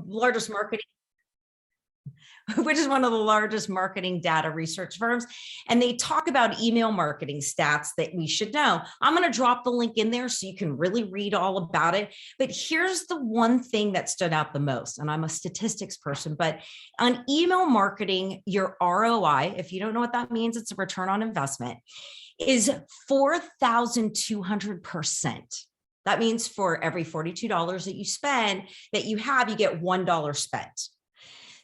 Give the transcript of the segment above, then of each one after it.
largest marketing, which is one of the largest marketing data research firms. And they talk about email marketing stats that we should know. I'm going to drop the link in there so you can really read all about it. But here's the one thing that stood out the most. And I'm a statistics person, but on email marketing, your ROI, if you don't know what that means, it's a return on investment, is 4,200%. That means for every $42 that you spend, that you have, you get $1 spent.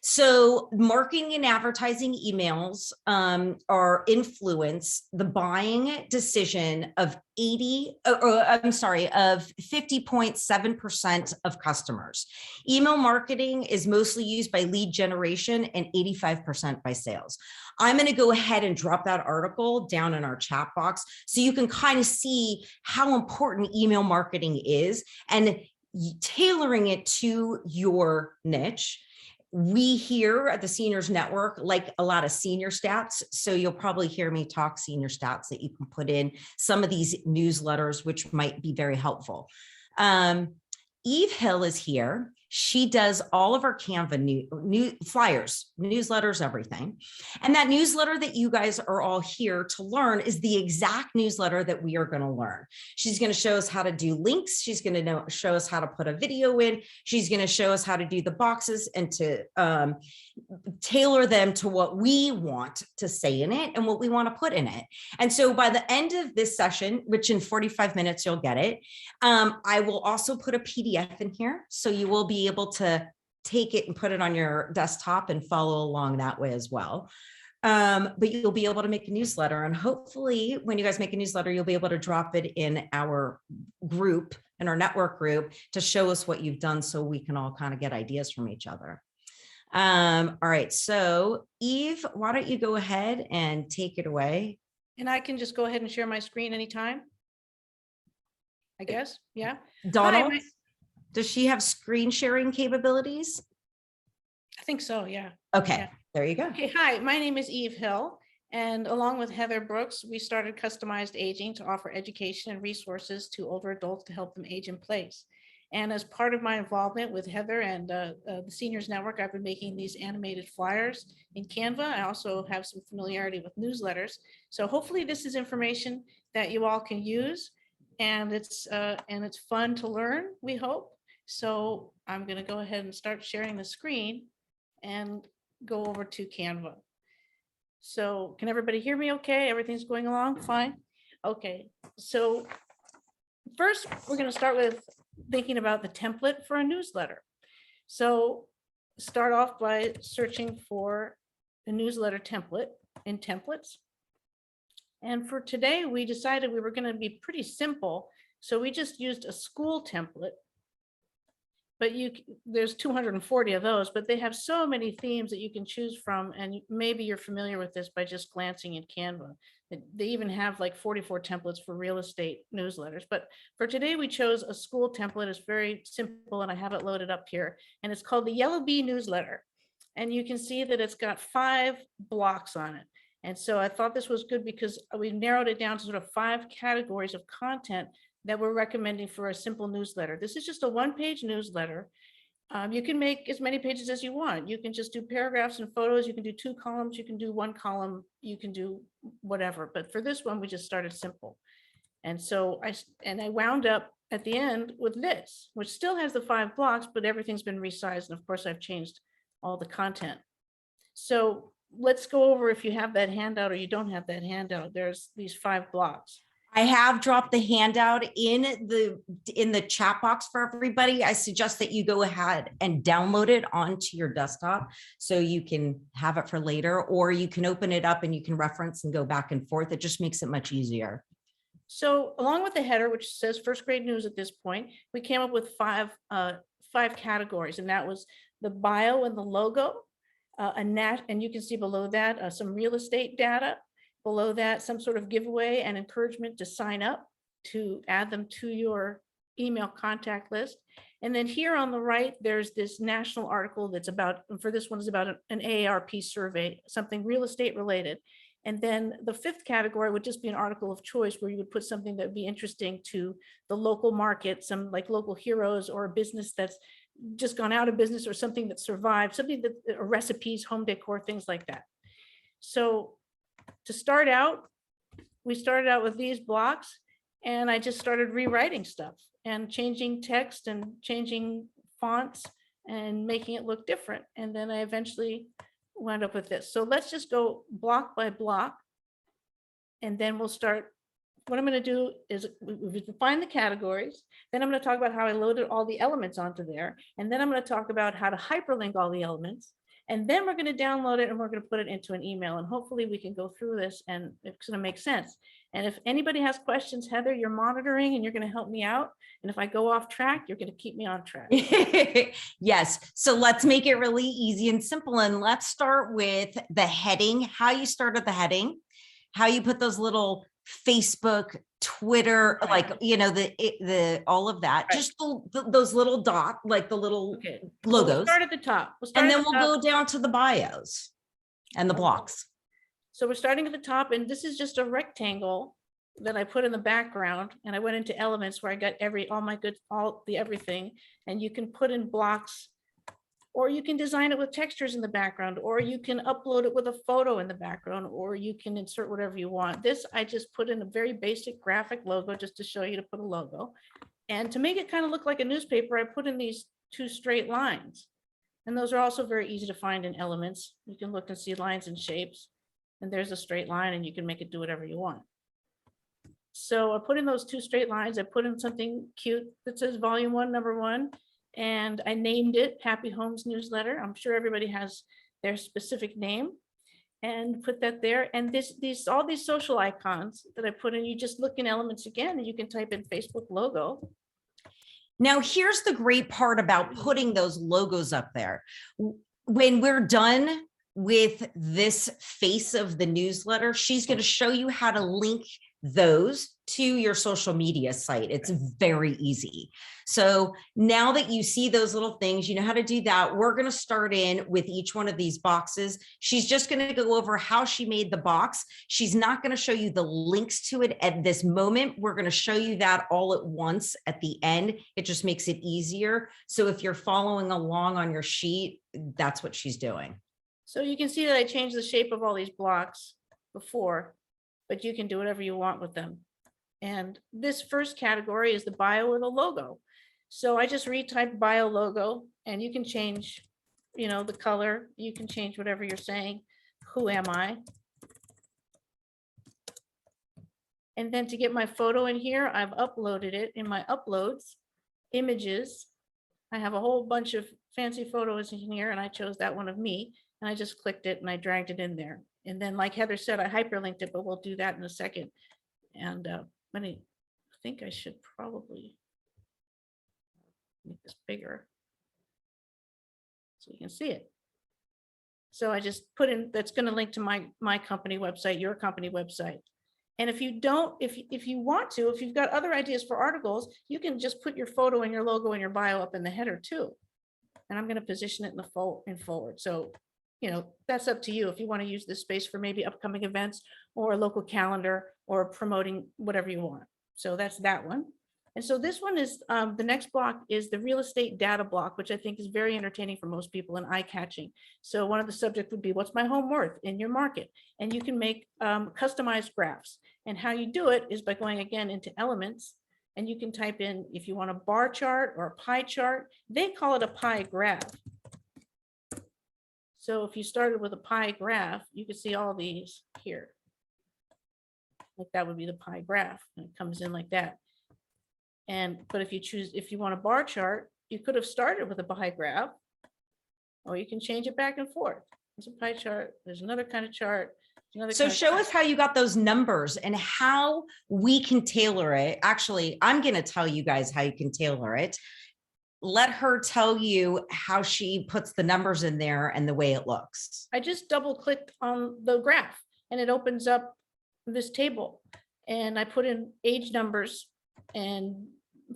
So marketing and advertising emails are influence the buying decision of 50.7% of customers. Email marketing is mostly used by lead generation and 85% by sales. I'm going to go ahead and drop that article down in our chat box so you can kind of see how important email marketing is and tailoring it to your niche. We here at the Seniors Network like a lot of senior stats. So you'll probably hear me talk senior stats that you can put in some of these newsletters, which might be very helpful. Eve Hill is here. She does all of our Canva new flyers, newsletters, everything. And that newsletter that you guys are all here to learn is the exact newsletter that we are going to learn. She's going to show us how to do links. She's going to show us how to put a video in. She's going to show us how to do the boxes and to tailor them to what we want to say in it and what we want to put in it. And so by the end of this session, which in 45 minutes, you'll get it, I will also put a PDF in here. So you will be able to take it and put it on your desktop and follow along that way as well. But you'll be able to make a newsletter, and hopefully when you guys make a newsletter, you'll be able to drop it in our group, in our network group, to show us what you've done so we can all kind of get ideas from each other. All right, so Eve, why don't you go ahead and take it away? And I can just go ahead and share my screen anytime, I guess. Yeah. Donald, does she have screen sharing capabilities? I think so, yeah. Okay, yeah. There you go. Okay, hi, my name is Eve Hill, and along with Heather Brooks, we started Customized Aging to offer education and resources to older adults to help them age in place. And as part of my involvement with Heather and the Seniors Network, I've been making these animated flyers in Canva. I also have some familiarity with newsletters. So hopefully this is information that you all can use, and it's fun to learn, we hope. So I'm going to go ahead and start sharing the screen and go over to Canva. So can everybody hear me okay? Everything's going along fine? Okay, so first we're going to start with thinking about the template for a newsletter. So start off by searching for a newsletter template in templates. And for today, we decided we were going to be pretty simple. So we just used a school template. But there's 240 of those, but they have so many themes that you can choose from. And maybe you're familiar with this by just glancing at Canva. They even have like 44 templates for real estate newsletters. But for today, we chose a school template. It's very simple, and I have it loaded up here. And it's called the Yellow Bee Newsletter. And you can see that it's got 5 blocks on it. And so I thought this was good because we narrowed it down to sort of 5 categories of content that we're recommending for a simple newsletter. This is just a 1-page newsletter. You can make as many pages as you want. You can just do paragraphs and photos. You can do 2 columns. You can do 1 column. You can do whatever. But for this one, we just started simple. And so I wound up at the end with this, which still has the 5 blocks, but everything's been resized. And of course, I've changed all the content. So let's go over, if you have that handout or you don't have that handout, there's these 5 blocks. I have dropped the handout in the chat box for everybody. I suggest that you go ahead and download it onto your desktop so you can have it for later, or you can open it up and you can reference and go back and forth. It just makes it much easier. So along with the header, which says first grade news at this point, we came up with 5 categories, and that was the bio and the logo, and you can see below that some real estate data. Below that, some sort of giveaway and encouragement to sign up to add them to your email contact list. And then here on the right, there's this national article that's about, for this one is about an Aarp survey, something real estate related. And then the 5th category would just be an article of choice where you would put something that would be interesting to the local market, some like local heroes or a business that's just gone out of business or something that survived, something that recipes, home decor, things like that. So to start out, we started out with these blocks, and I just started rewriting stuff and changing text and changing fonts and making it look different. And then I eventually wound up with this. So let's just go block by block. And then we'll start. What I'm going to do is we define the categories. Then I'm going to talk about how I loaded all the elements onto there. And then I'm going to talk about how to hyperlink all the elements. And then we're going to download it and we're going to put it into an email. And hopefully we can go through this and it's going to make sense. And if anybody has questions, Heather, you're monitoring and you're going to help me out. And if I go off track, you're going to keep me on track. Yes. So let's make it really easy and simple. And let's start with the heading, how you started the heading, how you put those little Facebook, Twitter, Right. like, you know, the all of that, Right. just those little dot, like the little Okay. logos. We'll start at the top. And then we'll go down to the bios and the blocks. So we're starting at the top, and this is just a rectangle that I put in the background, and I went into elements where I got all the everything, and you can put in blocks, or you can design it with textures in the background, or you can upload it with a photo in the background, or you can insert whatever you want. This, I just put in a very basic graphic logo just to show you to put a logo. And to make it kind of look like a newspaper, I put in these 2 straight lines. And those are also very easy to find in elements. You can look and see lines and shapes. And there's a straight line, and you can make it do whatever you want. So I put in those 2 straight lines. I put in something cute that says volume 1, number 1. And I named it Happy Homes Newsletter. I'm sure everybody has their specific name, and put that there. And all these social icons that I put in, you just look in elements again, and you can type in Facebook logo. Now, here's the great part about putting those logos up there. When we're done with this face of the newsletter, she's going to show you how to link those to your social media site. It's very easy. So now that you see those little things, you know how to do that. We're going to start in with each one of these boxes. She's just going to go over how she made the box. She's not going to show you the links to it at this moment. We're going to show you that all at once at the end. It just makes it easier. So if you're following along on your sheet, that's what she's doing. So you can see that I changed the shape of all these blocks before, but you can do whatever you want with them. And this first category is the bio or the logo. So I just retyped bio logo, and you can change, you know, the color. You can change whatever you're saying. Who am I? And then to get my photo in here, I've uploaded it in my uploads, images. I have a whole bunch of fancy photos in here, and I chose that one of me, and I just clicked it and I dragged it in there. And then, like Heather said, I hyperlinked it, but we'll do that in a second. And I think I should probably make this bigger so you can see it. So I just put in, that's going to link to my company website, your company website. And if you don't, if you want to, if you've got other ideas for articles, you can just put your photo and your logo and your bio up in the header too. And I'm going to position it in the forward. So, you know, that's up to you if you want to use this space for maybe upcoming events or a local calendar or promoting whatever you want. So that's that one. And so this one is, the next block is the real estate data block, which I think is very entertaining for most people and eye-catching. So one of the subjects would be, what's my home worth in your market? And you can make customized graphs. And how you do it is by going again into elements, and you can type in if you want a bar chart or a pie chart. They call it a pie graph. So if you started with a pie graph, you can see all these here. Like that would be the pie graph, and it comes in like that. But if you want a bar chart, you could have started with a pie graph, or you can change it back and forth. There's a pie chart. There's another kind of chart. So show us how you got those numbers and how we can tailor it. Actually, I'm going to tell you guys how you can tailor it. Let her tell you how she puts the numbers in there and the way it looks. I just double clicked on the graph and it opens up this table, and I put in age numbers and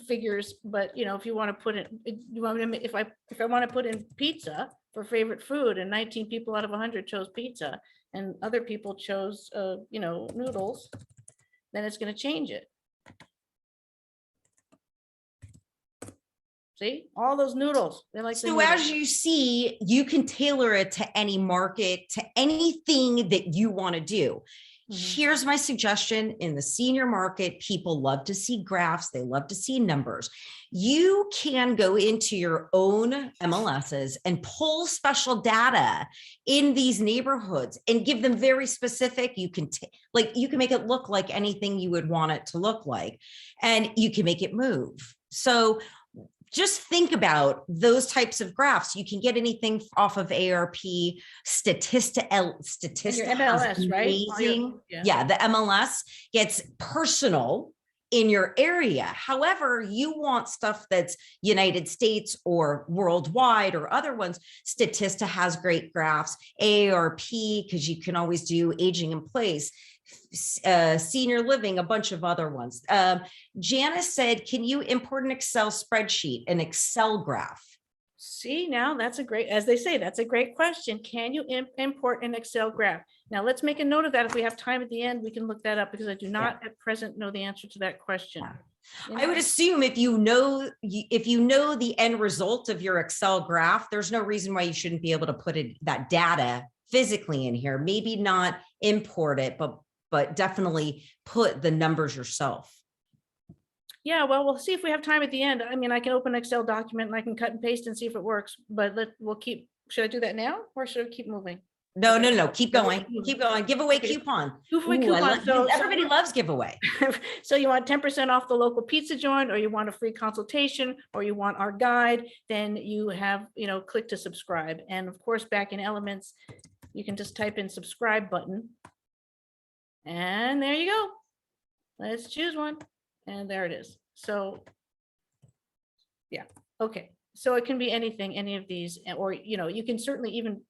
figures. But you know, if you want to put it, if I want to put in pizza for favorite food, and 19 people out of 100 chose pizza, and other people chose you know, noodles, then it's going to change it. See, all those noodles. They like the So noodles. as you see, you can tailor it to any market, to anything that you want to do. Here's my suggestion. In the senior market, people love to see graphs. They love to see numbers. You can go into your own MLSs and pull special data in these neighborhoods and give them very specific. You can you can make it look like anything you would want it to look like, and you can make it move. So just think about those types of graphs. You can get anything off of Aarp, Statista. Your MLS, right? Amazing. Yeah, the MLS gets personal in your area. However, you want stuff that's United States or worldwide or other ones. Statista has great graphs. Aarp, because you can always do aging in place. Senior living, a bunch of other ones. Janice said, can you import an Excel spreadsheet, an Excel graph? See, now that's a great, as they say, that's a great question. Can you import an Excel graph? Now let's make a note of that. If we have time at the end, we can look that up, because I do not at present know the answer to that question. I would assume if you know the end result of your Excel graph, there's no reason why you shouldn't be able to put that data physically in here. Maybe not import it, but definitely put the numbers yourself. Yeah, well, we'll see if we have time at the end. I mean, I can open an Excel document and I can cut and paste and see if it works, but we'll keep, should I do that now or should I keep moving? No, Keep going. Keep going. Giveaway coupon. Giveaway coupon. So everybody loves giveaway. So you want 10% off the local pizza joint, or you want a free consultation, or you want our guide, then you have, click to subscribe. And of course, back in Elements, you can just type in subscribe button. And there you go. Let's choose one. And there it is. So yeah, okay. So it can be anything, any of these, or, you can certainly even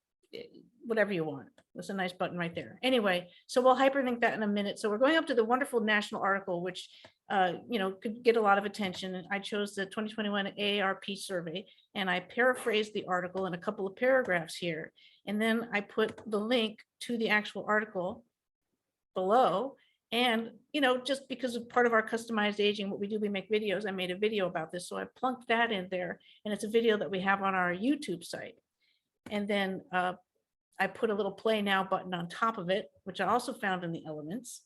whatever you want. There's a nice button right there. Anyway, so we'll hyperlink that in a minute. So we're going up to the wonderful national article, which, could get a lot of attention. And I chose the 2021 Aarp survey, and I paraphrased the article in a couple of paragraphs here. And then I put the link to the actual article below. And, just because of part of our customized aging, what we do, we make videos. I made a video about this. So I plunked that in there, and it's a video that we have on our YouTube site. And then I put a little play now button on top of it, which I also found in the Elements.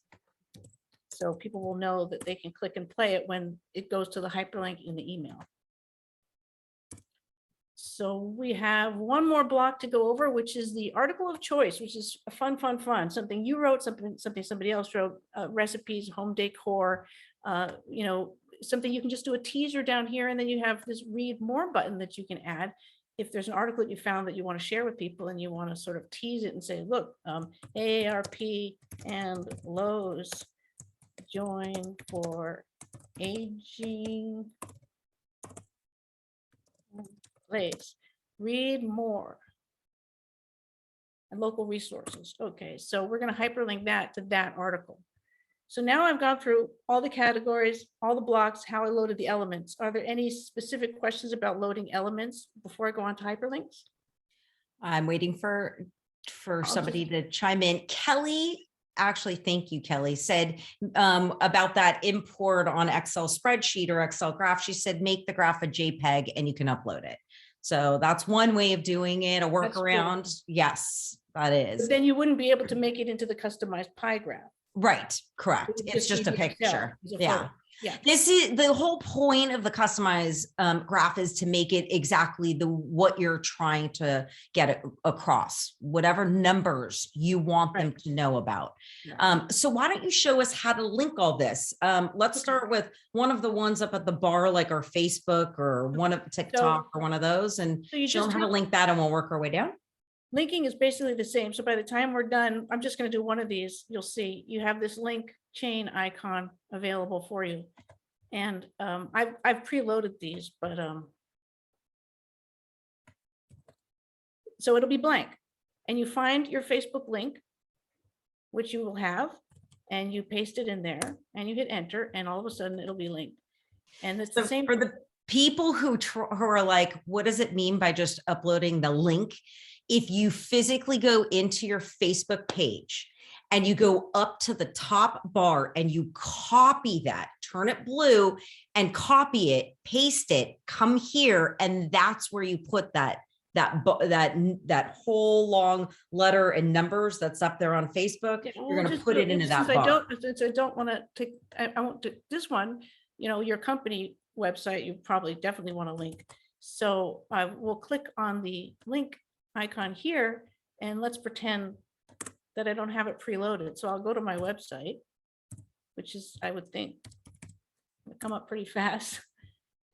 So people will know that they can click and play it when it goes to the hyperlink in the email. So we have one more block to go over, which is the article of choice, which is fun. Something you wrote, something somebody else wrote, recipes, home decor, something you can just do a teaser down here. And then you have this read more button that you can add. If there's an article that you found that you want to share with people and you want to sort of tease it and say, look, Aarp and Lowe's join for aging place, read more, and local resources. Okay, so we're going to hyperlink that to that article. So now I've gone through all the categories, all the blocks, how I loaded the elements. Are there any specific questions about loading elements before I go on to hyperlinks? I'm waiting for somebody to chime in. Kelly, actually, thank you, Kelly, said about that import on Excel spreadsheet or Excel graph. She said, make the graph a JPEG and you can upload it. So that's one way of doing it, a workaround. Cool. Yes, that is. But then you wouldn't be able to make it into the customized pie graph. Right, correct. It's just a picture. Yeah. This is the whole point of the customized graph, is to make it exactly what you're trying to get across, whatever numbers you want them to know about. So why don't you show us how to link all this? Let's start with one of the ones up at the bar, like our Facebook or one of TikTok or one of those, and show them how to link that, and we'll work our way down. Linking is basically the same. So by the time we're done, I'm just going to do one of these. You'll see you have this link chain icon available for you. And I've preloaded these, but so it'll be blank. And you find your Facebook link, which you will have, and you paste it in there and you hit enter, and all of a sudden it'll be linked. And it's the same for the people who are like, what does it mean by just uploading the link? If you physically go into your Facebook page and you go up to the top bar and you copy that, turn it blue and copy it, paste it, come here. And that's where you put that whole long letter and numbers that's up there on Facebook. Yeah, You're going to just put do it into that since bar. since I don't want to take, I won't do this one, your company website, you probably definitely want to link. So I will click on the link icon here, and let's pretend that I don't have it preloaded. So I'll go to my website, which is, I would think, will come up pretty fast.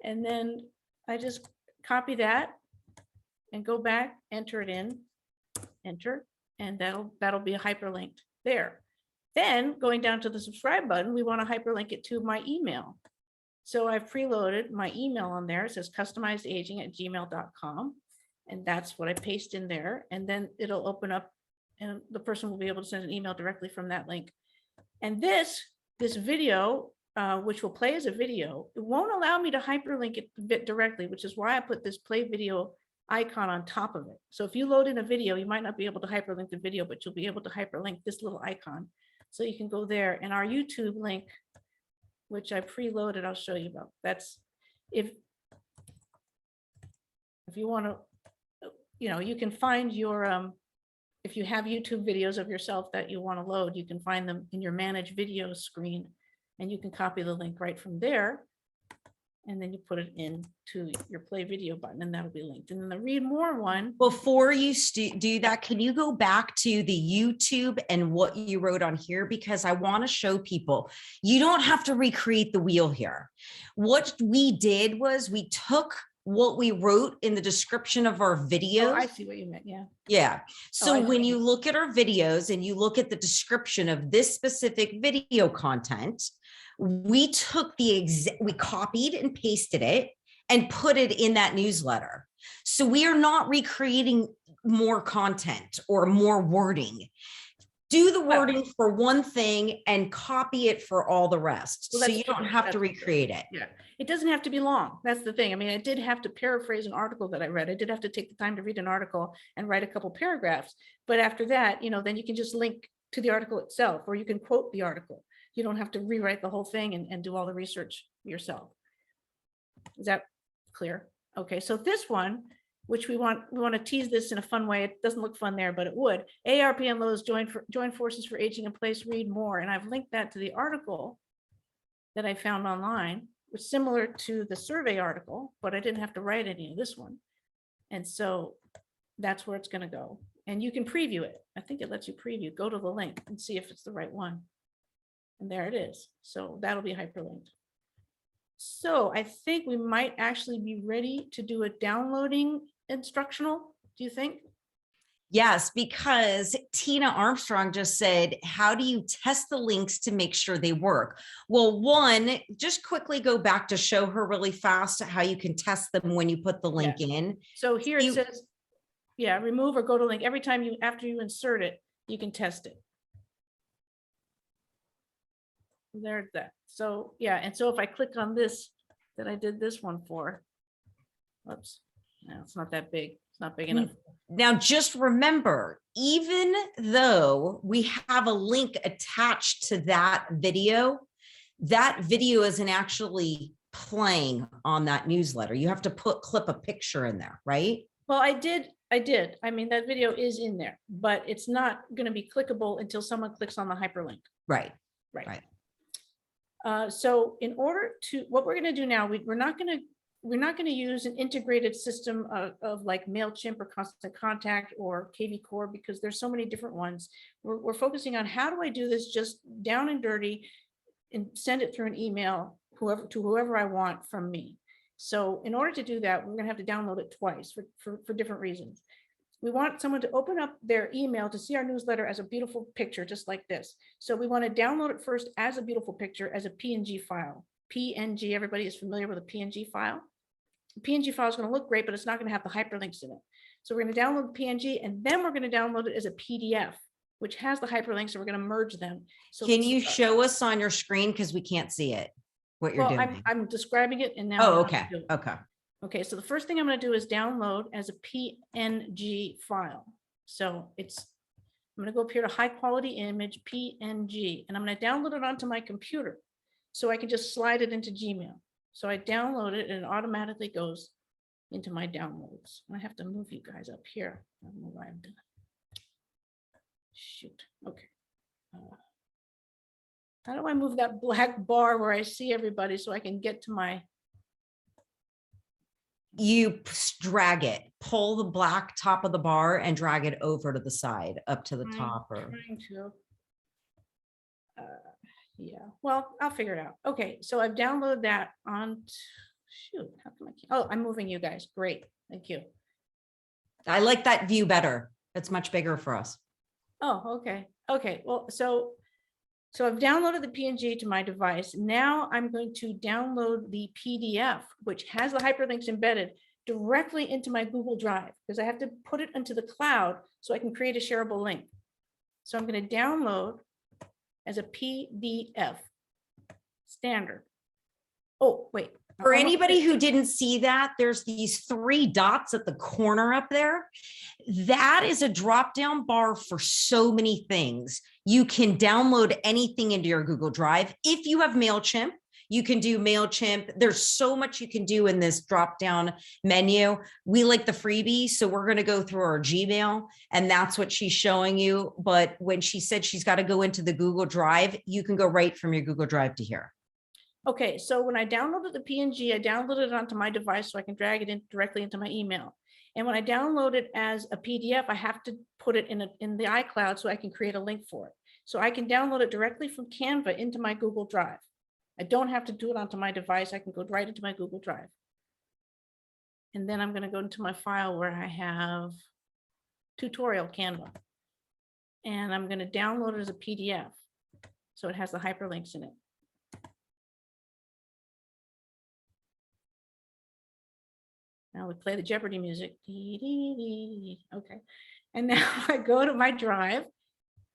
And then I just copy that and go back, enter it in, enter, and that'll be hyperlinked there. Then going down to the subscribe button, we want to hyperlink it to my email. So I've preloaded my email on there. It says customizedaging@gmail.com. And that's what I paste in there. And then it'll open up and the person will be able to send an email directly from that link. And this video, which will play as a video, it won't allow me to hyperlink it directly, which is why I put this play video icon on top of it. So if you load in a video, you might not be able to hyperlink the video, but you'll be able to hyperlink this little icon. So you can go there, and our YouTube link, which I preloaded, I'll show you about. That's if you want to, you can find your, if you have YouTube videos of yourself that you want to load, you can find them in your manage videos screen, and you can copy the link right from there. And then you put it into your play video button, and that'll be linked. And then the read more one. Before you do that, can you go back to the YouTube and what you wrote on here? Because I want to show people, you don't have to recreate the wheel here. What we did was we took what we wrote in the description of our videos. Oh, I see what you meant. Yeah. Yeah. So when see. you look at our videos and you look at the description of this specific video content, we took we copied and pasted it and put it in that newsletter. So we are not recreating more content or more wording. Do the wording for one thing and copy it for all the rest. Well, so you don't have to recreate it. Yeah. It doesn't have to be long. That's the thing. I mean, I did have to paraphrase an article that I read. I did have to take the time to read an article and write a couple paragraphs. But after that, then you can just link to the article itself, or you can quote the article. You don't have to rewrite the whole thing and do all the research yourself. Is that clear? Okay, so this one, which we want to tease this in a fun way. It doesn't look fun there, but it would. Aarp and Lowe's join forces for aging in place, read more. And I've linked that to the article that I found online, which is similar to the survey article, but I didn't have to write any of this one. And so that's where it's going to go. And you can preview it. I think it lets you preview. Go to the link and see if it's the right one. And there it is. So that'll be hyperlinked. So I think we might actually be ready to do a downloading instructional. Do you think? Yes, because Tina Armstrong just said, how do you test the links to make sure they work? Well, one, just quickly go back to show her really fast how you can test them when you put the link in. So here it says, remove or go to link. Every time after you insert it, you can test it. There's that. So and so if I click on this that I did this one for, oops, no, it's not that big. It's not big enough. Now, just remember, even though we have a link attached to that video isn't actually playing on that newsletter. You have to clip a picture in there, right? Well, I did. I mean, that video is in there, but it's not going to be clickable until someone clicks on the hyperlink. Right. So in order to, what we're going to do now, we're not going to use an integrated system of like Mailchimp or Constant Contact or KV Core, because there's so many different ones. We're focusing on how do I do this just down and dirty and send it through an email to whoever I want from me. So in order to do that, we're going to have to download it twice for different reasons. We want someone to open up their email to see our newsletter as a beautiful picture, just like this. So we want to download it first as a beautiful picture, as a PNG file. PNG, everybody is familiar with a PNG file. The PNG file is going to look great, but it's not going to have the hyperlinks in it. So we're going to download the PNG, and then we're going to download it as a PDF, which has the hyperlinks, and we're going to merge them. So can you show us on your screen, because we can't see it, what you're doing? I'm describing it, and now. Oh, okay. Okay, so the first thing I'm going to do is download as a PNG file. So it's I'm going to go up here to high quality image, PNG, and I'm going to download it onto my computer so I can just slide it into Gmail. So I download it and it automatically goes into my downloads. I have to move you guys up here. I don't know why I'm doing it. Shoot. Okay. How do I move that black bar where I see everybody so I can get to my? You drag it, pull the black top of the bar and drag it over to the side, up to the top. Or Trying to. Yeah, well, I'll figure it out. Okay, so I've downloaded that on. Shoot, how come I can't? Oh, I'm moving you guys. Great, thank you. I like that view better. It's much bigger for us. Oh, okay. Okay, well, so I've downloaded the PNG to my device. Now I'm going to download the PDF, which has the hyperlinks embedded directly into my Google Drive, because I have to put it into the cloud so I can create a shareable link. So I'm going to download as a PDF standard. Oh, wait. For anybody who didn't see that, there's these 3 dots at the corner up there. That is a drop-down bar for so many things. You can download anything into your Google Drive. If you have Mailchimp, you can do Mailchimp. There's so much you can do in this drop-down menu. We like the freebie, so we're going to go through our Gmail, and that's what she's showing you. But when she said she's got to go into the Google Drive, you can go right from your Google Drive to here. Okay, so when I downloaded the PNG, I downloaded it onto my device so I can drag it in directly into my email. And when I download it as a PDF, I have to put it in the iCloud so I can create a link for it. So I can download it directly from Canva into my Google Drive. I don't have to do it onto my device. I can go right into my Google Drive. And then I'm going to go into my file where I have tutorial Canva. And I'm going to download it as a PDF. So it has the hyperlinks in it. Now we play the Jeopardy music. Okay. And now I go to my drive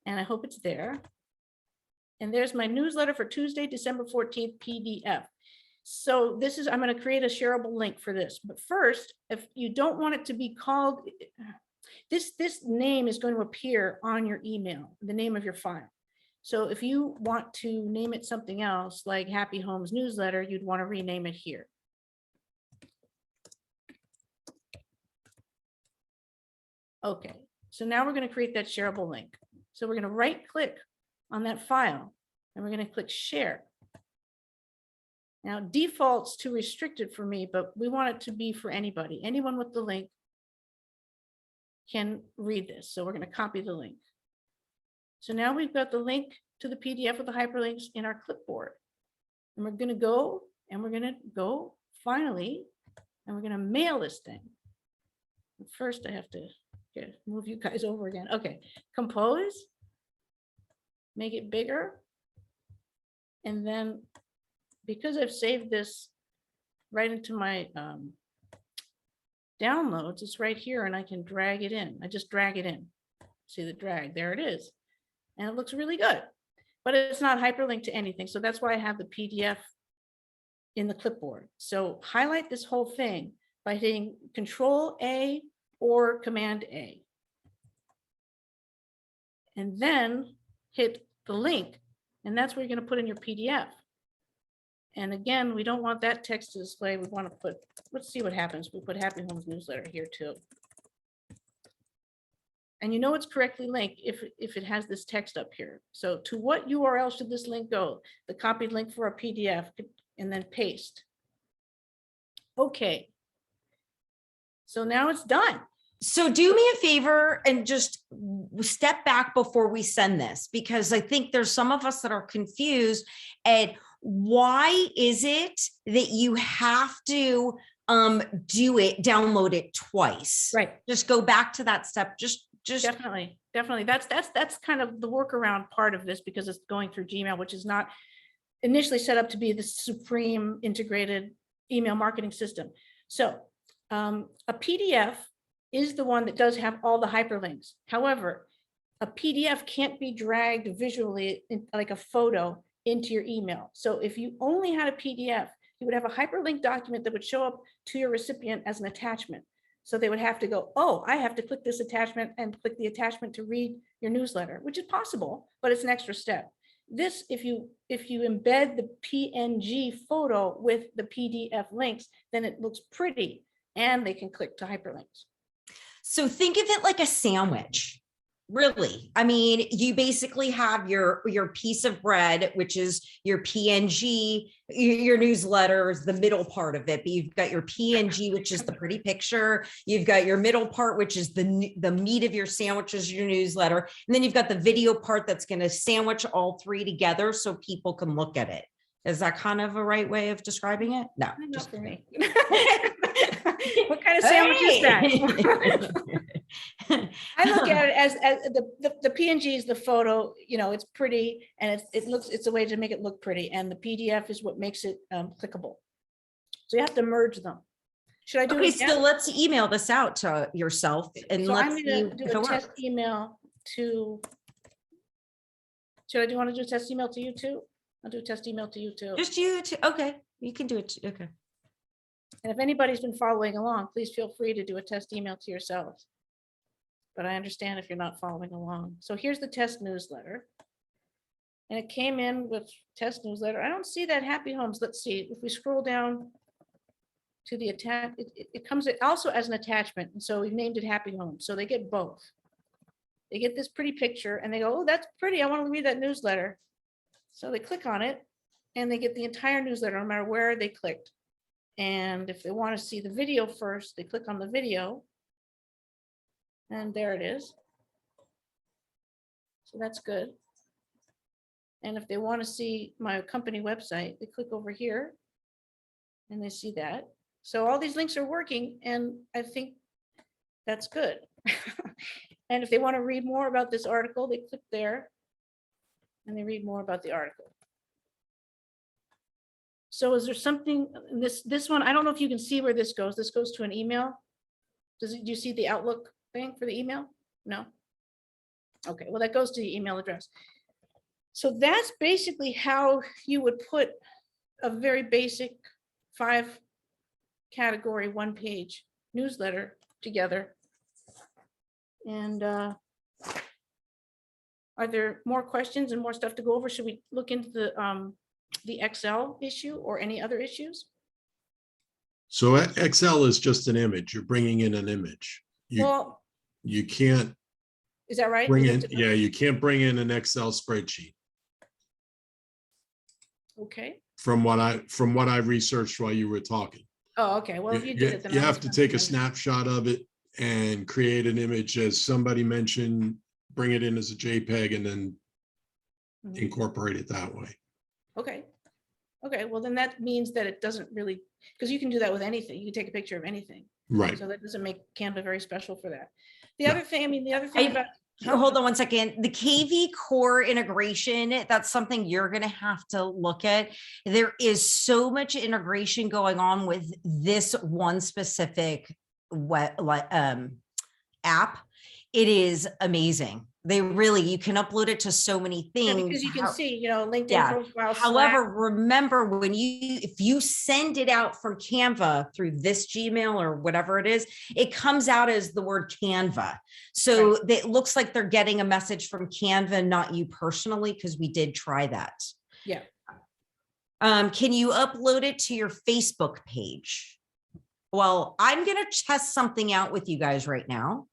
and I hope it's there. And there's my newsletter for Tuesday, December 14th PDF. So this is, I'm going to create a shareable link for this. But first, if you don't want it to be called, this name is going to appear on your email, the name of your file. So if you want to name it something else like Happy Homes Newsletter, you'd want to rename it here. Okay, so now we're going to create that shareable link. So we're going to right click on that file and we're going to click share. Now defaults to restricted for me, but we want it to be for anybody. Anyone with the link can read this. So we're going to copy the link. So now we've got the link to the PDF with the hyperlinks in our clipboard. And we're going to go finally, and we're going to mail this thing. First, I have to move you guys over again. Okay, compose, make it bigger. And then because I've saved this right into my downloads, it's right here and I can drag it in. I just drag it in. See the drag, there it is. And it looks really good, but it's not hyperlinked to anything. So that's why I have the PDF in the clipboard. So highlight this whole thing by hitting Control A or Command A. And then hit the link, and that's where you're going to put in your PDF. And again, we don't want that text to display. We want to put, let's see what happens. We'll put Happy Homes Newsletter here too. And you know it's correctly linked if it has this text up here. So to what URL should this link go? The copied link for a PDF, and then paste. Okay. So now it's done. So do me a favor and just step back before we send this, because I think there's some of us that are confused at why is it that you have to download it twice? Right. Just go back to that step. Just definitely. That's kind of the workaround part of this, because it's going through Gmail, which is not initially set up to be the supreme integrated email marketing system. So a PDF is the one that does have all the hyperlinks. However, a PDF can't be dragged visually like a photo into your email. So if you only had a PDF, you would have a hyperlink document that would show up to your recipient as an attachment. So they would have to go, oh, I have to click this attachment and click the attachment to read your newsletter, which is possible, but it's an extra step. This, if you embed the PNG photo with the PDF links, then it looks pretty and they can click to hyperlinks. So think of it like a sandwich. Really, I mean, you basically have your piece of bread, which is your PNG, your newsletter is the middle part of it, but you've got your PNG, which is the pretty picture. You've got your middle part, which is the meat of your sandwich, is your newsletter. And then you've got the video part that's going to sandwich all three together so people can look at it. Is that kind of a right way of describing it? No, Just for me. What kind of sandwich is that? I look at it as the PNG is the photo, you know, it's pretty and it's a way to make it look pretty, and the PDF is what makes it clickable. So you have to merge them. Should I do it again? So let's email this out to yourself and so let's I'm see going to do if a it test works. email to. Want to do a test email to you too? I'll do a test email to you too. Just you too. Okay, you can do it. Okay. And if anybody's been following along, please feel free to do a test email to yourselves. But I understand if you're not following along. So here's the test newsletter. And it came in with test newsletter. I don't see that Happy Homes. Let's see. If we scroll down to the attach, it comes also as an attachment. And so we named it Happy Homes. So they get both. They get this pretty picture and they go, oh, that's pretty. I want to read that newsletter. So they click on it and they get the entire newsletter, no matter where they clicked. And if they want to see the video first, they click on the video. And there it is. So that's good. And if they want to see my company website, they click over here and they see that. So all these links are working and I think that's good. And if they want to read more about this article, they click there and they read more about the article. So is there something in this one? I don't know if you can see where this goes. This goes to an email. Do you see the Outlook thing for the email? No. Okay, well, that goes to the email address. So that's basically how you would put a very basic 5-category, 1-page newsletter together. And are there more questions and more stuff to go over? Should we look into the Excel issue or any other issues? So Excel is just an image. You're bringing in an image. You can't is that right? bring in, yeah, you can't bring in an Excel spreadsheet. Okay. From what I researched while you were talking. Oh, okay. Well, if you did it, then you have to take a snapshot of it and create an image, as somebody mentioned, bring it in as a JPEG and then incorporate it that way. Okay. Okay. Well, then that means that it doesn't really, because you can do that with anything. You can take a picture of anything. Right. So that doesn't make Canva very special for that. The other thing, about hold on one second. The KV core integration, that's something you're going to have to look at. There is so much integration going on with this one specific app. It is amazing. You can upload it to so many things. Yeah, because you can see, LinkedIn profile. However, remember if you send it out from Canva through this Gmail or whatever it is, it comes out as the word Canva. So it looks like they're getting a message from Canva, not you personally, because we did try that. Yeah. Can you upload it to your Facebook page? Well, I'm going to test something out with you guys right now.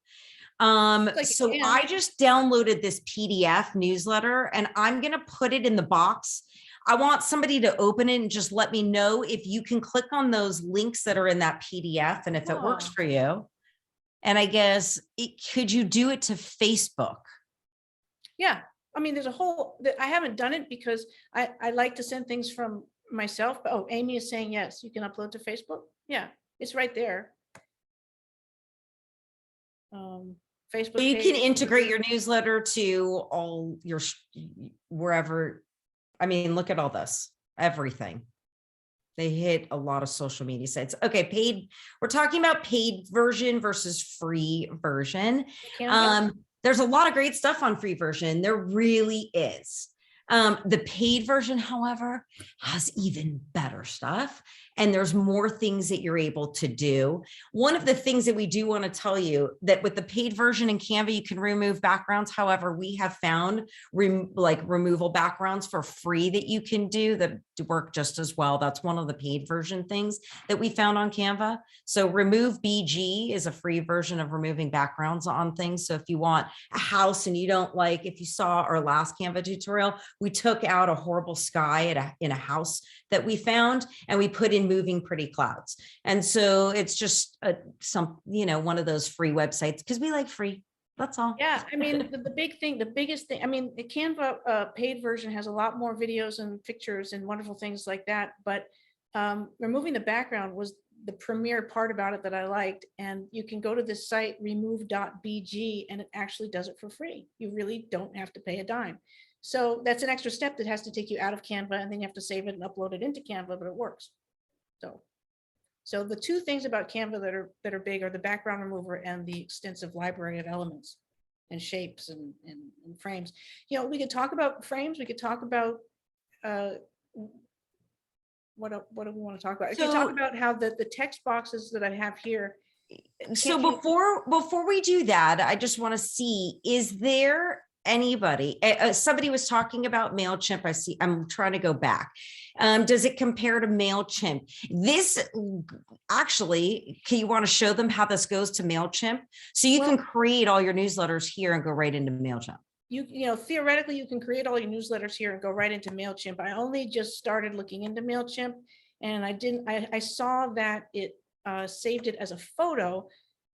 So I just downloaded this PDF newsletter and I'm going to put it in the box. I want somebody to open it and just let me know if you can click on those links that are in that PDF and if it works for you. And I guess could you do it to Facebook? Yeah. I mean, there's a whole, I haven't done it because I like to send things from myself. But, Amy is saying, yes, you can upload to Facebook. Yeah, it's right there. Facebook. So you can integrate your newsletter to all your wherever. I mean, look at all this, everything. They hit a lot of social media sites. Okay, paid. We're talking about paid version versus free version. There's a lot of great stuff on free version. There really is. The paid version, however, has even better stuff. and there's more things that you're able to do. One of the things that we do want to tell you that with the paid version in Canva, you can remove backgrounds. However, we have found removal backgrounds for free that you can do that work just as well. That's one of the paid version things that we found on Canva. So Remove BG is a free version of removing backgrounds on things. So if you want a house and you don't like, if you saw our last Canva tutorial, we took out a horrible sky in a house that we found, and we put in moving pretty clouds. And so it's just one of those free websites because we like free. That's all. Yeah, I mean, the biggest thing, I mean, the Canva paid version has a lot more videos and pictures and wonderful things like that. But removing the background was the premier part about it that I liked. And you can go to this site, remove.bg, and it actually does it for free. You really don't have to pay a dime. So that's an extra step that has to take you out of Canva, and then you have to save it and upload it into Canva, but it works. So the two things about Canva that are big are the background remover and the extensive library of elements and shapes and frames. You know, we could talk about frames. We could talk about what do we want to talk about? We could talk about how the text boxes that I have here. So before we do that, I just want to see, is there anybody, somebody was talking about Mailchimp. I'm trying to go back. Does it compare to Mailchimp? This actually, can you want to show them how this goes to Mailchimp? So you can create all your newsletters here and go right into Mailchimp. You know, theoretically, you can create all your newsletters here and go right into Mailchimp. I only just started looking into Mailchimp, and I saw that it saved it as a photo,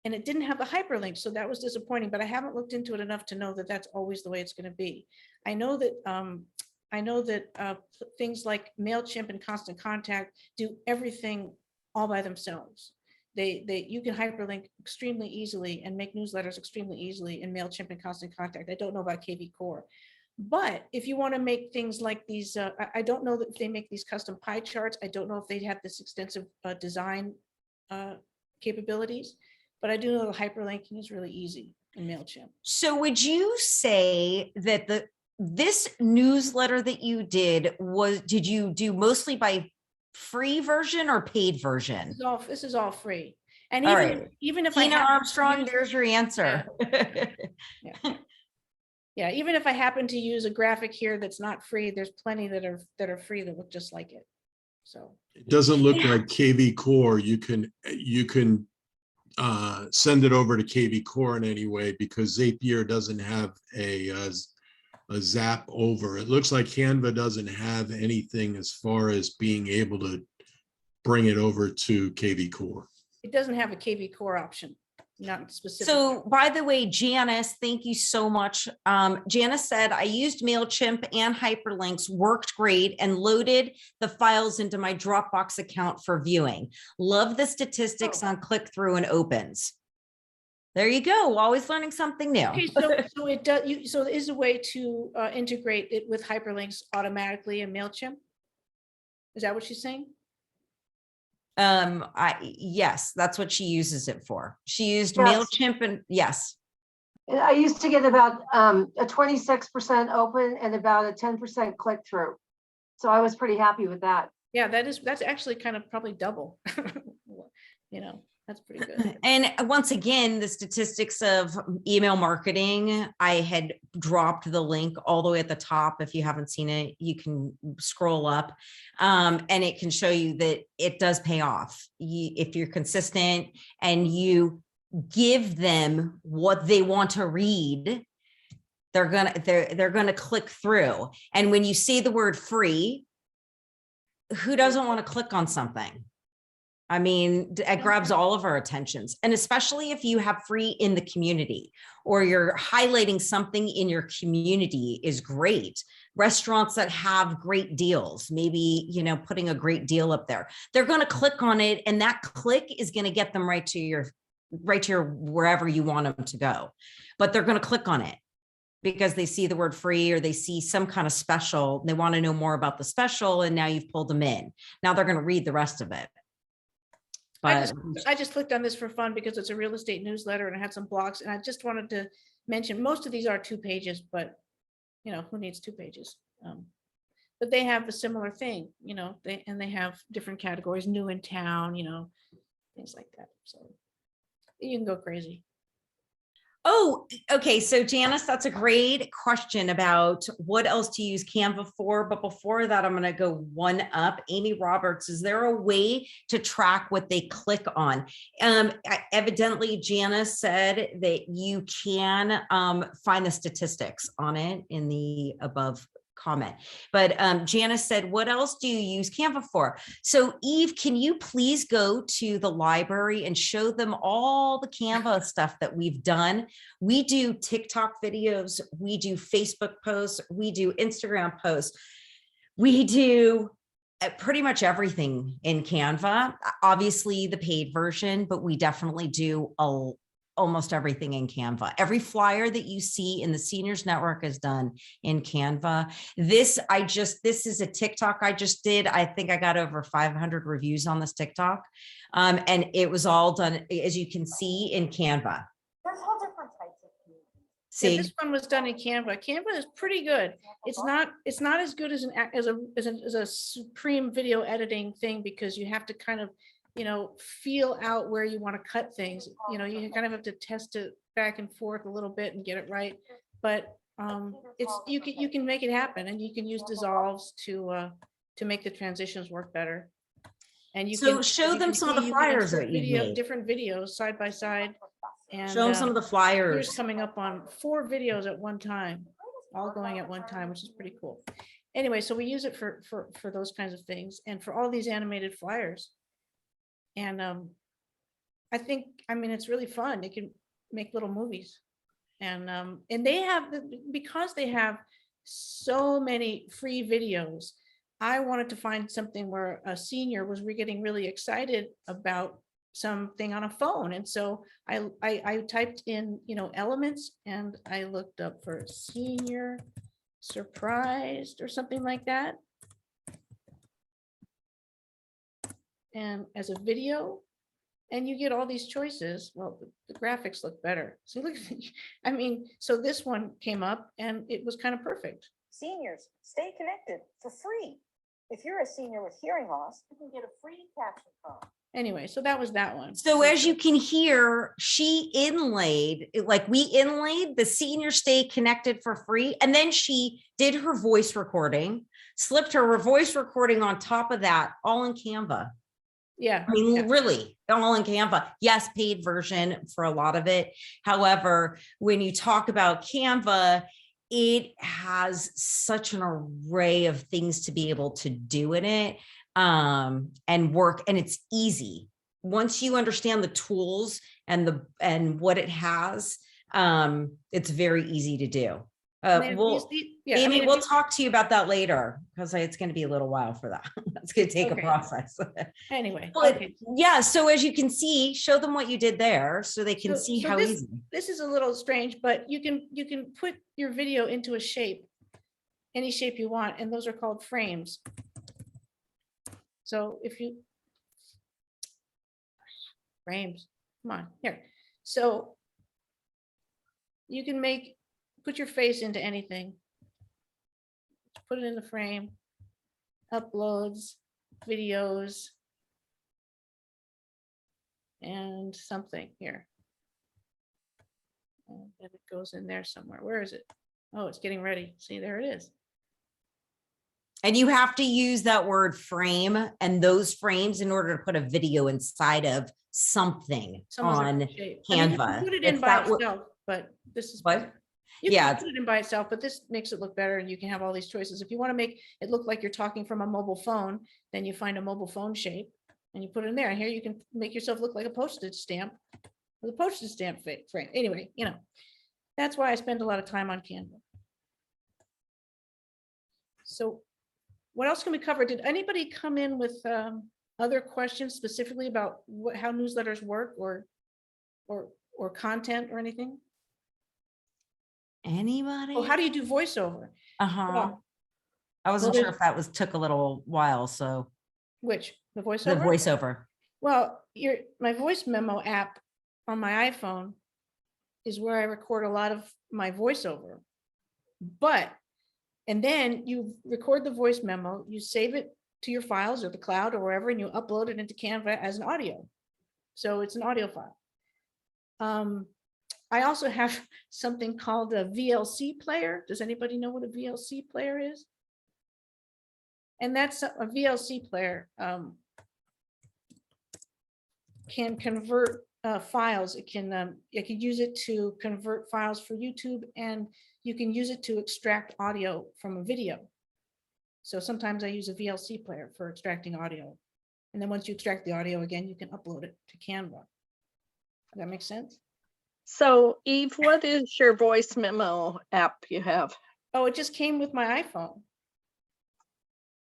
and it didn't have the hyperlink. So that was disappointing, but I haven't looked into it enough to know that that's always the way it's going to be. I know that things like Mailchimp and Constant Contact do everything all by themselves. You can hyperlink extremely easily and make newsletters extremely easily in Mailchimp and Constant Contact. I don't know about KV Core, but if you want to make things like these, I don't know that they make these custom pie charts. I don't know if they have this extensive design capabilities, but I do know the hyperlinking is really easy in Mailchimp. So would you say that this newsletter that you did did you do mostly by free version or paid version? This is all free. And even if Tina Armstrong, there's your answer. Yeah, even if I happen to use a graphic here that's not free, there's plenty that are free that look just like it. So it doesn't look like KV Core. You can send it over to KV Core in any way, because Zapier doesn't have a zap over. It looks like Canva doesn't have anything as far as being able to bring it over to KV Core. It doesn't have a KV Core option, not specific. So by the way, Janice, thank you so much. Janice said, I used Mailchimp and hyperlinks, worked great, and loaded the files into my Dropbox account for viewing. Love the statistics on click-through and opens. There you go. Always learning something new. Okay, so it does. So there is a way to integrate it with hyperlinks automatically in Mailchimp. Is that what she's saying? Yes, that's what she uses it for. She used Mailchimp, and yes. I used to get about a 26% open and about a 10% click through. So I was pretty happy with that. Yeah, that's actually kind of probably double. You know, that's pretty good. And once again, the statistics of email marketing, I had dropped the link all the way at the top. If you haven't seen it, you can scroll up and it can show you that it does pay off. If you're consistent and you give them what they want to read, they're gonna click through. And when you see the word free, who doesn't want to click on something? I mean, it grabs all of our attentions, and especially if you have free in the community or you're highlighting something in your community is great. Restaurants that have great deals, maybe, you know, putting a great deal up there, they're going to click on it, and that click is going to get them right to your wherever you want them to go. But they're going to click on it because they see the word free or they see some kind of special. They want to know more about the special, and now you've pulled them in. Now they're going to read the rest of it. I just clicked on this for fun because it's a real estate newsletter and I had some blogs, and I just wanted to mention most of these are 2 pages, but you know, who needs 2 pages? But but they have a similar thing, they have different categories, new in town, things like that. So you can go crazy. Oh, okay. So Janice, that's a great question about what else to use Canva for. But before that, I'm going to go one up. Amy Roberts, is there a way to track what they click on? Evidently, Janice said that you can find the statistics on it in the above comment. But Janice said, what else do you use Canva for? So Eve, can you please go to the library and show them all the Canva stuff that we've done? We do TikTok videos, we do Facebook posts, we do Instagram posts, we do pretty much everything in Canva, obviously the paid version, but we definitely do almost everything in Canva. Every flyer that you see in the Seniors Network is done in Canva. This is a TikTok I just did. I think I got over 500 reviews on this TikTok. And it was all done, as you can see, in Canva. There's all different types of communities. Yeah, See, this one was done in Canva. Canva is pretty good. It's not as good as a supreme video editing thing, because you have to kind of, feel out where you want to cut things. You kind of have to test it back and forth a little bit and get it right. But you can make it happen, and you can use dissolves to make the transitions work better. And you so can show you them can some of see the you can flyers insert that you made. different videos side by side. And Show them some of the here's flyers. coming up on 4 videos at one time, all going at one time, which is pretty cool. Anyway, so we use it for those kinds of things, and for all these animated flyers. And I think, it's really fun. They can make little movies, and they have, because they have so many free videos, I wanted to find something where a senior was getting really excited about something on a phone. And so I typed in, elements, and I looked up for senior surprised or something like that. And as a video, and you get all these choices. Well, the graphics look better. So look, so this one came up, and it was kind of perfect. Seniors, stay connected for free. If you're a senior with hearing loss, you can get a free caption phone. Anyway, so that was that one. So as you can hear, she inlaid, we inlaid the senior stay connected for free. And then she did her voice recording, slipped her voice recording on top of that, all in Canva. Yeah. Really, all in Canva. Yes, paid version for a lot of it. However, when you talk about Canva, it has such an array of things to be able to do in it. And work, and it's easy once you understand the tools and what it has. It's very easy to do. Amy, we'll talk to you about that later, because it's going to be a little while for that. That's going to take a process. Anyway, but yeah, so as you can see, show them what you did there so they can see how easy. This is a little strange, but you can put your video into a shape, any shape you want, and those are called frames. So if you frames, come on here. So you can put your face into anything. Put it in the frame, uploads, videos, and something here. And then it goes in there somewhere. Where is it? Oh, it's getting ready. See, there it is. And you have to use that word frame and those frames in order to put a video inside of something on Canva. Put it in by itself, but this is what? You can put it in by itself, but this makes it look better, and you can have all these choices. If you want to make it look like you're talking from a mobile phone, then you find a mobile phone shape and you put it in there. And here you can make yourself look like a postage stamp with a postage stamp frame. Anyway, that's why I spend a lot of time on Canva. So what else can we cover? Did anybody come in with other questions specifically about how newsletters work, or content or anything? Anybody? Oh, how do you do voiceover? Well, I wasn't sure if that took a little while. So which the voiceover? The voiceover. Well, my voice memo app on my iPhone is where I record a lot of my voiceover. But And then you record the voice memo, you save it to your files or the cloud or wherever, and you upload it into Canva as an audio. So it's an audio file. I also have something called a VLC player. Does anybody know what a VLC player is? And that's a VLC player can convert files. It can use it to convert files for YouTube, and you can use it to extract audio from a video. So sometimes I use a VLC player for extracting audio. And then once you extract the audio again, you can upload it to Canva. Does that make sense? So Eve, what is your voice memo app you have? Oh, it just came with my iPhone.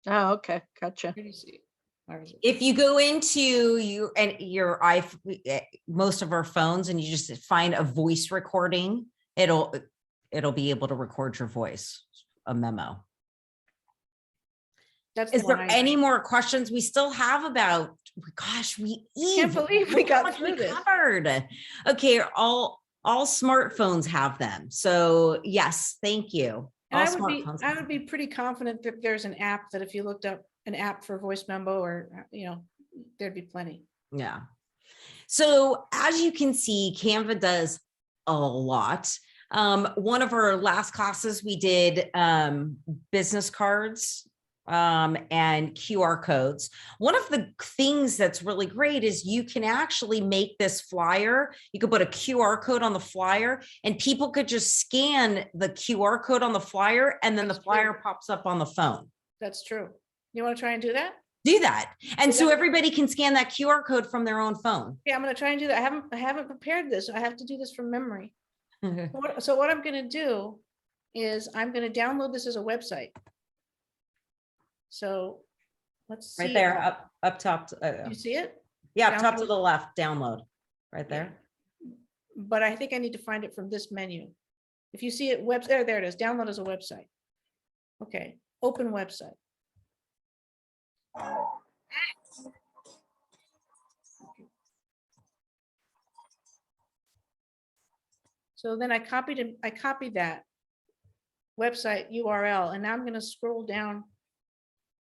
Oh, okay, gotcha. Where do you see it? Where is it? If you go into your iPhone, most of our phones, and you just find a voice recording, it'll be able to record your voice, a memo. That's Is the there one any more questions? We still have about, gosh, Can't believe we got through this. covered. Okay, all smartphones have them. So yes, thank you. And All I smartphones have would be pretty confident that there's an app that if you looked up an app for voice memo, or, there'd be plenty. Yeah. So as you can see, Canva does a lot. One of our last classes, we did business cards and QR codes. One of the things that's really great is you can actually make this flyer. You could put a QR code on the flyer, and people could just scan the QR code on the flyer, and then the That's flyer true. pops up on the phone. That's true. You want to try and do that? Do that. And Is so that- everybody can scan that QR code from their own phone. Yeah, I'm going to try and do that. I haven't prepared this. I have to do this from memory. So what I'm going to do is I'm going to download this as a website. So let's see. Right there, up top. You see it? Yeah, up top to Download. the left, download, right there. But I think I need to find it from this menu. If you see it, there it is. Download as a website. Okay, open website. So then I copied that website URL, and now I'm going to scroll down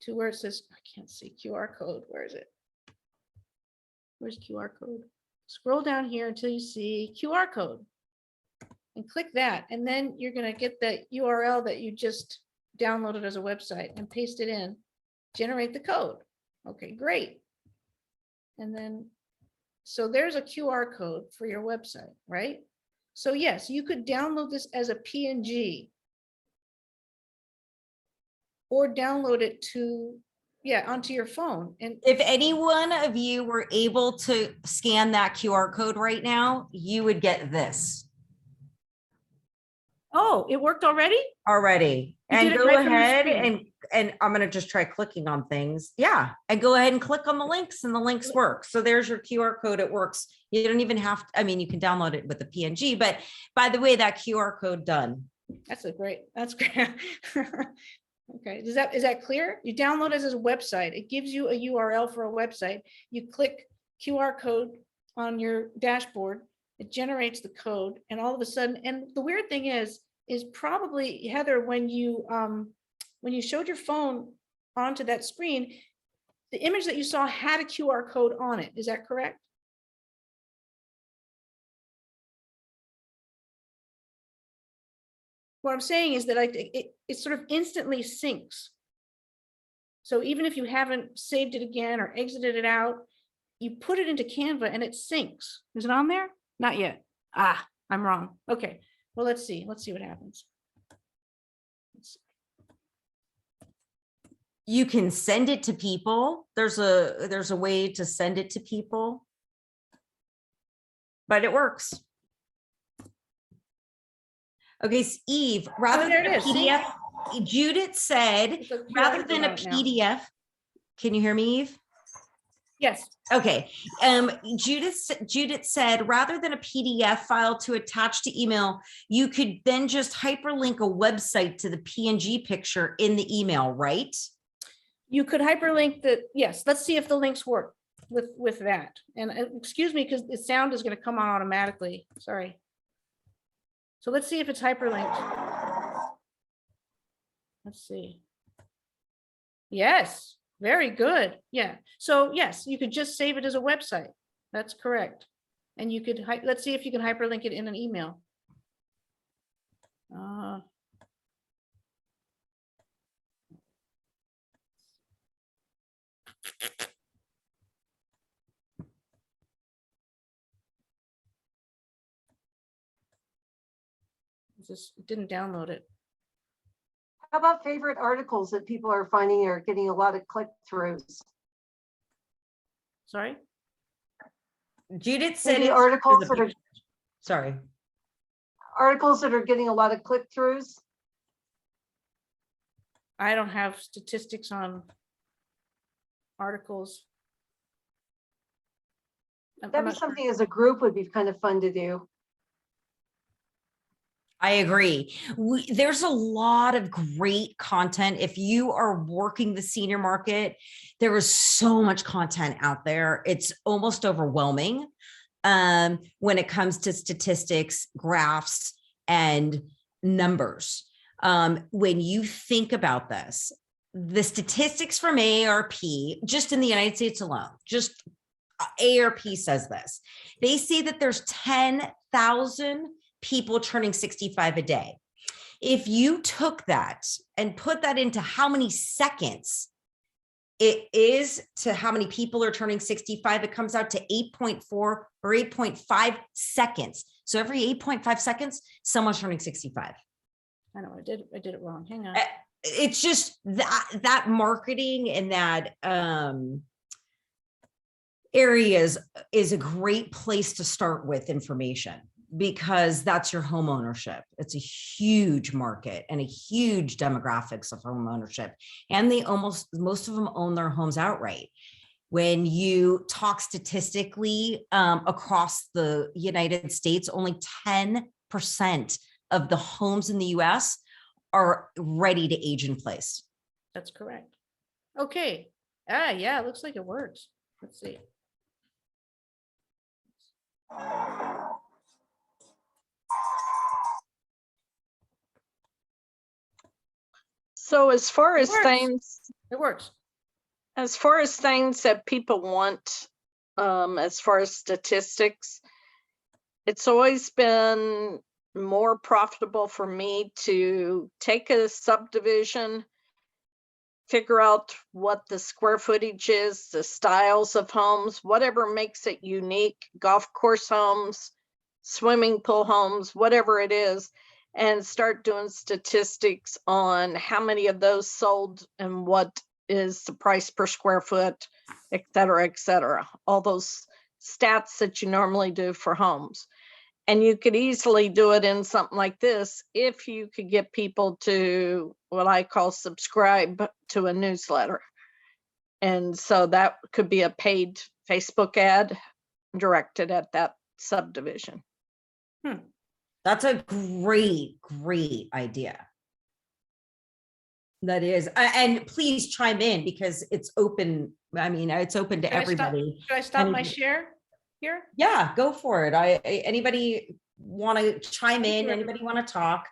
to where it says, I can't see QR code. Where is it? Where's QR code? Scroll down here until you see QR code and click that. And then you're going to get the URL that you just downloaded as a website and paste it in, generate the code. Okay, great. And then, so there's a QR code for your website, right? So yes, you could download this as a PNG or download it to, onto your phone. And If any one of you were able to scan that QR code right now, you would get this oh, it worked already? already. You And did it go right from the ahead screen. and I'm gonna just try clicking on things. Yeah, and go ahead and click on the links, and the links work. So there's your QR code. It works. You don't even have to, I mean, you can download it with the PNG, but by the way, that QR code done. That's great. Okay, is that clear? You download it as a website. It gives you a URL for a website. You click QR code on your dashboard. It generates the code, and all of a sudden, and the weird thing is probably, Heather, when you showed your phone onto that screen, the image that you saw had a QR code on it. Is that correct? What I'm saying is that it sort of instantly syncs. So even if you haven't saved it again or exited it out, you put it into Canva and it syncs. Is it on there? Not yet. Ah, I'm wrong. Okay, well, let's see. Let's see what happens. You can send it to people. There's a way to send it to people, but it works. Okay, so Eve, rather there than a it is. See? PDF, Judith said, It's a QR rather code than a on it now. PDF, can you hear me, Eve? Yes. Okay, Judith said, rather than a PDF file to attach to email, you could then just hyperlink a website to the PNG picture in the email, right? You could hyperlink the, yes, let's see if the links work with that. And excuse me, because the sound is going to come on automatically. Sorry. So let's see if it's hyperlinked. Let's see. Yes, very good. Yeah. So yes, you could just save it as a website. That's correct. And you could, let's see if you can hyperlink it in an email. Just didn't download it. How about favorite articles that people are finding are getting a lot of click-throughs? Sorry. Judith said Maybe it's articles that are sorry. articles that are getting a lot of click-throughs. I don't have statistics on articles. I'm That'd be not sure. something as a group would be kind of fun to do. I agree. There's a lot of great content. If you are working the senior market, there is so much content out there. It's almost overwhelming when it comes to statistics, graphs, and numbers. When you think about this, the statistics from AARP, just in the United States alone, just AARP says this. They say that there's 10,000 people turning 65 a day. If you took that and put that into how many seconds it is to how many people are turning 65, it comes out to 8.4 or 8.5 seconds. So every 8.5 seconds, someone's turning 65. I know I did it wrong. Hang on. It's just that marketing and that areas is a great place to start with information, because that's your home ownership. It's a huge market and a huge demographics of home ownership. And most of them own their homes outright. When you talk statistically across the United States, only 10% of the homes in the US are ready to age in place. That's correct. Okay. Yeah, it looks like it works. Let's see. So as far It as works. things, It works. as far as things that people want, as far as statistics, it's always been more profitable for me to take a subdivision, figure out what the square footage is, the styles of homes, whatever makes it unique, golf course homes, swimming pool homes, whatever it is, and start doing statistics on how many of those sold and what is the price per square foot, et cetera, all those stats that you normally do for homes. And you could easily do it in something like this if you could get people to what I call subscribe to a newsletter. And so that could be a paid Facebook ad directed at that subdivision. That's a great idea. That is, and please chime in because it's open. I mean, it's open to everybody. Should I stop my And- share here? Yeah, go for it. Anybody want to chime in? Anybody want to talk?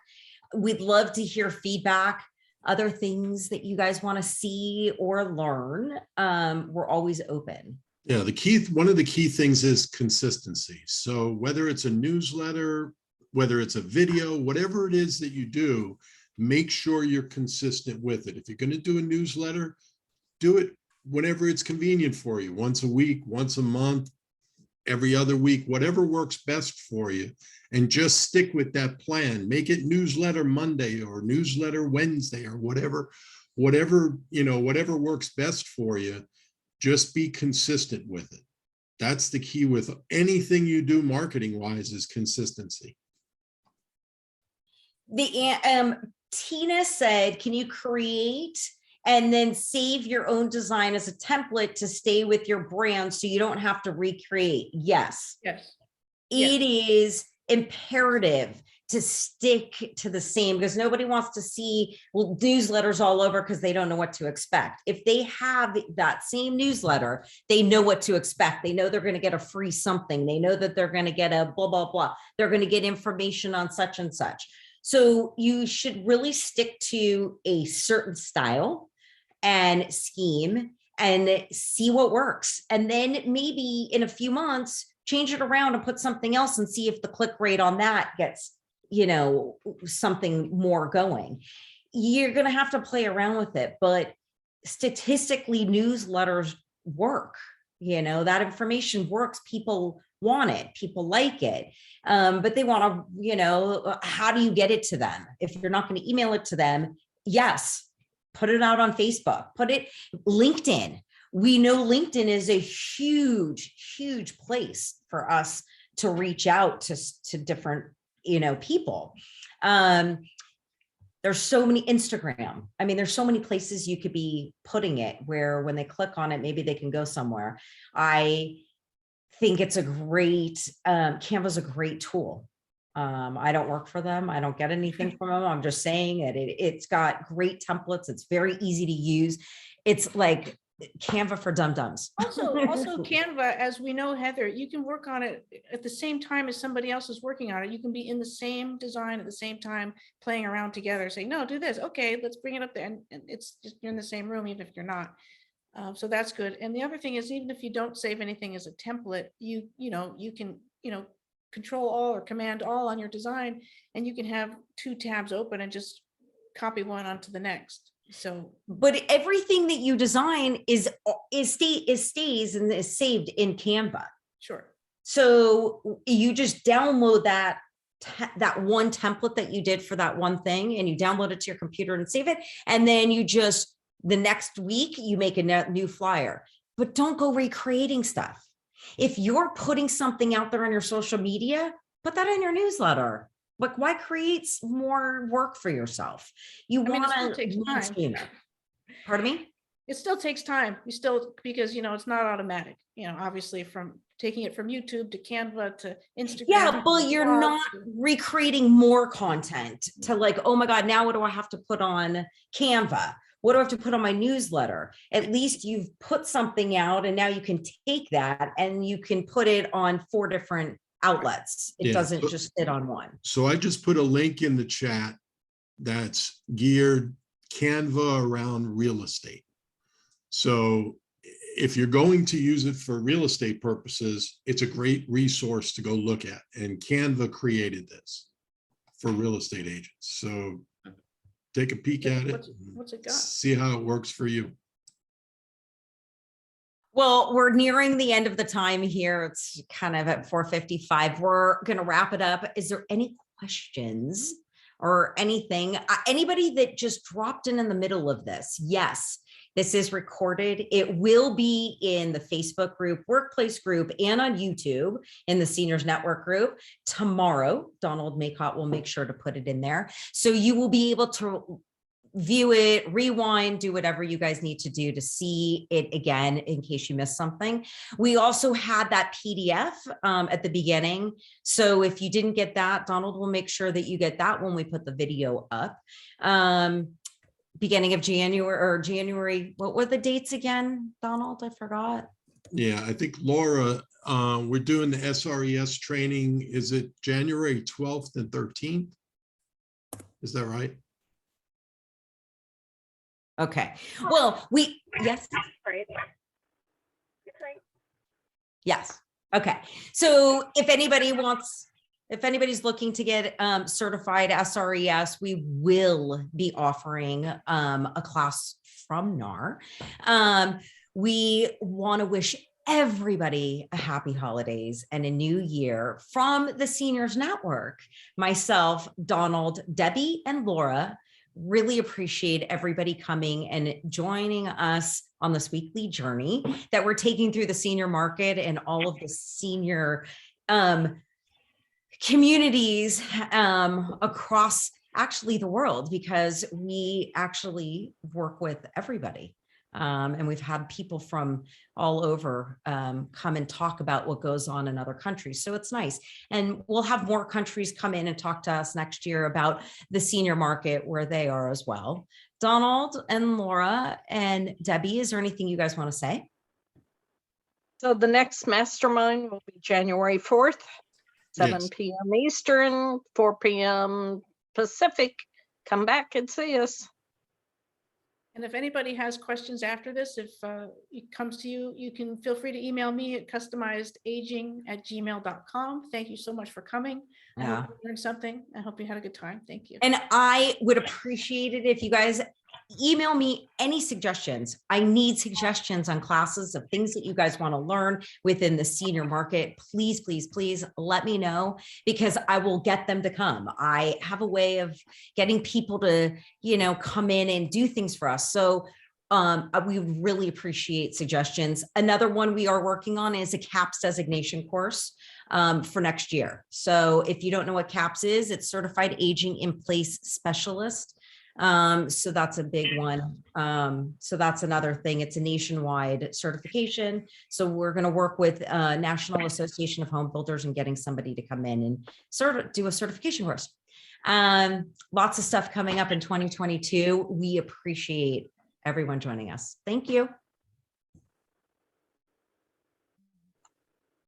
We'd love to hear feedback, other things that you guys want to see or learn. We're always open. Yeah, one of the key things is consistency. So whether it's a newsletter, whether it's a video, whatever it is that you do, make sure you're consistent with it. If you're going to do a newsletter, do it whenever it's convenient for you, once a week, once a month, every other week, whatever works best for you, and just stick with that plan. Make it newsletter Monday or newsletter Wednesday or whatever works best for you. Just be consistent with it. That's the key with anything you do marketing wise, is consistency. Tina said, can you create and then save your own design as a template to stay with your brand so you don't have to recreate? Yes. Yes. It is imperative to stick to the same, because nobody wants to see newsletters all over because they don't know what to expect. If they have that same newsletter, they know what to expect. They know they're going to get a free something. They know that they're going to get a blah, blah, blah. They're going to get information on such and such. So you should really stick to a certain style and scheme and see what works. And then maybe in a few months, change it around and put something else and see if the click rate on that gets, something more going. You're going to have to play around with it, but statistically, newsletters work. That information works. People want it. People like it. But they want to, how do you get it to them? If you're not going to email it to them, yes, put it out on Facebook, LinkedIn. We know LinkedIn is a huge, huge place for us to reach out to different, people. There's so many Instagram. I mean, there's so many places you could be putting it where when they click on it, maybe they can go somewhere. I think it's a great, Canva's a great tool. I don't work for them. I don't get anything from them. I'm just saying that it's got great templates. It's very easy to use. It's like Canva for dum-dums. Also Canva, as we know, Heather, you can work on it at the same time as somebody else is working on it. You can be in the same design at the same time, playing around together, saying, no, do this. Okay, let's bring it up there. And it's just, you're in the same room, even if you're not. So that's good. And the other thing is, even if you don't save anything as a template, you can, control all or command all on your design, and you can have 2 tabs open and just copy one onto the next. So, but everything that you design stays and is saved in Canva. sure. So you just download that one template that you did for that one thing, and you download it to your computer and save it. And then the next week you make a new flyer, but don't go recreating stuff. If you're putting something out there on your social media, put that in your newsletter. Like, why create more work for yourself? You want to, pardon me? It still takes time. Because, it's not automatic, obviously, from taking it from YouTube to Canva to Instagram. Yeah, but you're not recreating more content to like, oh my God, now what do I have to put on Canva? What do I have to put on my newsletter? At least you've put something out, and now you can take that and you can put it on 4 different outlets. It doesn't just sit on one. So I just put a link in the chat that's geared Canva around real estate. So if you're going to use it for real estate purposes, it's a great resource to go look at. And Canva created this for real estate agents. So take a peek at it. What's it got? See how it works for you. Well, we're nearing the end of the time here. It's kind of at 4:55. We're going to wrap it up. Is there any questions or anything? Anybody that just dropped in the middle of this? Yes, this is recorded. It will be in the Facebook group, workplace group, and on YouTube in the Seniors Network group tomorrow. Donald Maycott will make sure to put it in there. So you will be able to view it, rewind, do whatever you guys need to do to see it again in case you missed something. We also had that PDF at the beginning. So if you didn't get that, Donald will make sure that you get that when we put the video up. Beginning of January, what were the dates again, Donald? I forgot. Yeah, I think Laura, we're doing the SRES training. Is it January 12th and 13th? Is that right? Okay. Well, yes. Yes. Okay. So if anybody's looking to get certified SRES, we will be offering a class from NAR. We want to wish everybody a happy holidays and a new year from the Seniors Network. Myself, Donald, Debbie, and Laura really appreciate everybody coming and joining us on this weekly journey that we're taking through the senior market and all of the senior communities across actually the world, because we actually work with everybody. And we've had people from all over come and talk about what goes on in other countries. So it's nice. And we'll have more countries come in and talk to us next year about the senior market where they are as well. Donald and Laura and Debbie, is there anything you guys want to say? So the next mastermind will be January 4th, 7 Yes. p.m. Eastern, 4 p.m. Pacific, come back and see us. And if anybody has questions after this, if it comes to you, you can feel free to email me at customizedaging@gmail.com. Thank you so much for coming. I hope you learned something. I hope you had a good time. Thank you. And I would appreciate it if you guys email me any suggestions. I need suggestions on classes of things that you guys want to learn within the senior market. Please, please, please let me know, because I will get them to come. I have a way of getting people to, come in and do things for us. So we really appreciate suggestions. Another one we are working on is a CAPS designation course for next year. So if you don't know what CAPS is, it's Certified Aging in Place Specialist. So that's a big one. So that's another thing. It's a nationwide certification. So we're going to work with National Association of Home Builders and getting somebody to come in and do a certification course. Lots of stuff coming up in 2022. We appreciate everyone joining us. Thank you.